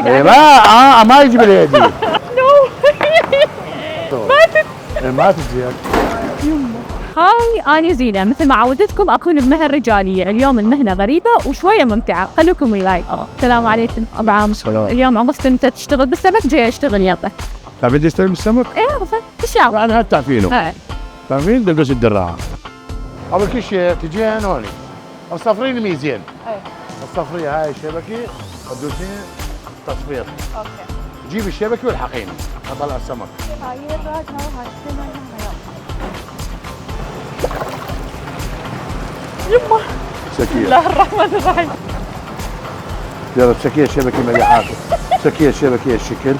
إيه ما يجي باليدي. نو ماتت. ماتت زياد. هاي أنا زينة، مثل ما عودتكم أكون بمهنة رجالية. اليوم المهنة غريبة وشوية ممتعة، خلوكم وياي. السلام عليكم أبو عامر. اليوم عرفت أنت تشتغل بالسمك، جاي أشتغل يلا. بدي اشتغل بالسمك؟ إيه عرفت، إيش يعني؟ يعني هاد تعرفينه. تعرفين دقوس الدراعة. أول كل شيء تجين هوني. الصفرين الميزين. إيه. الصفرية هاي الشبكة تدوسين تصفير. أوكي. جيب الشبكة والحقيني، أطلع السمك. هاي الراجل وهاي السمك. يما سكية. بسم الله الرحمن الرحيم. يلا سكية الشبكة مليحاته. سكية الشبكة الشكل.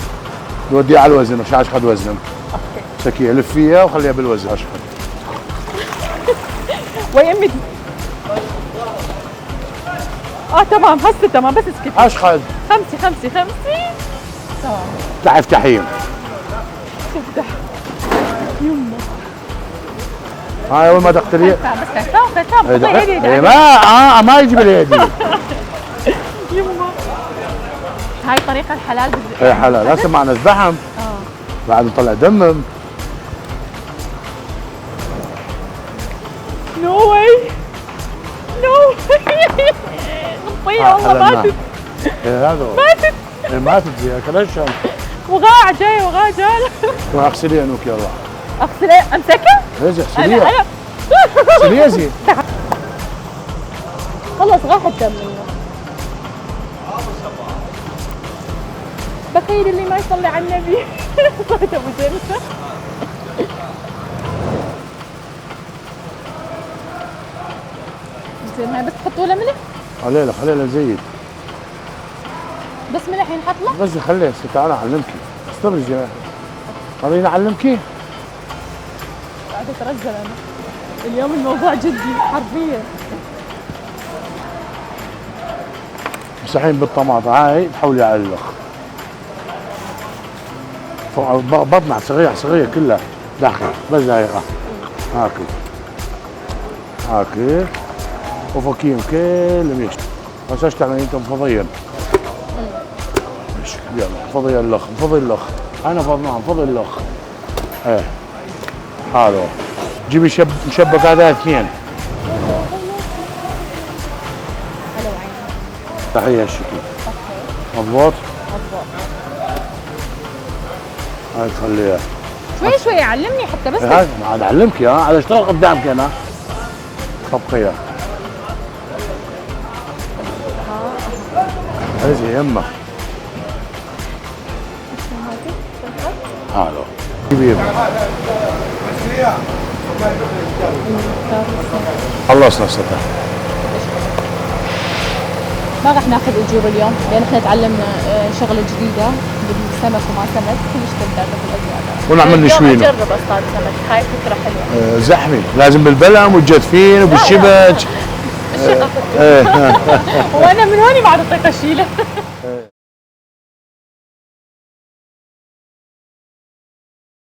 نوديها على الوزن مش عاشقد وزن. اوكي. سكية لفيها وخليها بالوزن اشقد. ويمي تمام هسه تمام بس اسكت. اشقد. خمسة تمام. افتحي افتحي. تفتح. يما هاي اول ما تقتلي. بس تمام. ما يجي باليدي. يما هاي طريقة الحلال اي حلال. هسه معنا الزحم. بعد نطلع دمم. نو واي نو نطيها والله ماتت. هذا ماتت. ماتت زي كلاشم. وغاع جاي وغاع جاي. روح اغسليها نوك يلا. اغسلها امسكها؟ ايش اغسليها؟ اغسليها زين. خلص راح الدم منه. بخيل اللي ما يصلي على النبي. صوت ابو جرسه. زين هاي بس تحطوا له ملح؟ خليها زيد. بس ملح ينحط له؟ بس خليها تعالي اعلمكي. استرجي يا اخي. خليني اعلمكي. قاعدة اترجل انا. اليوم الموضوع جدي حرفيا. بس الحين بالطماطم هاي تحولي على الخ. بطنع صغير كلها داخل بس دقيقة. هاكي وفكيهم كلهم يشتغل. بس ايش تعملين انتم فضيا؟ يلا فضي اللخ. انا فضناهم فضي اللخ. ايه حلو. جيبي مشبك هذا 2. حلو عيني. تحية الشكل. مضبوط؟ هاي خليها شوي علمني حتى بس. هاي عاد اعلمك عاد اشتغل قدامك انا. طبقيها. هذه يمه. حلو. جيبي خلصنا السطح. ما راح ناخذ اجور اليوم لان احنا تعلمنا شغله جديده بالسمك وما سمك كلش تبدأ في الازواج. ونعمل نشوينه. نجرب اصطاد سمك هاي فكره حلوه. زحمه لازم بالبلم والجدفين وبالشبك. وانا من هوني بعد اطيق اشيله.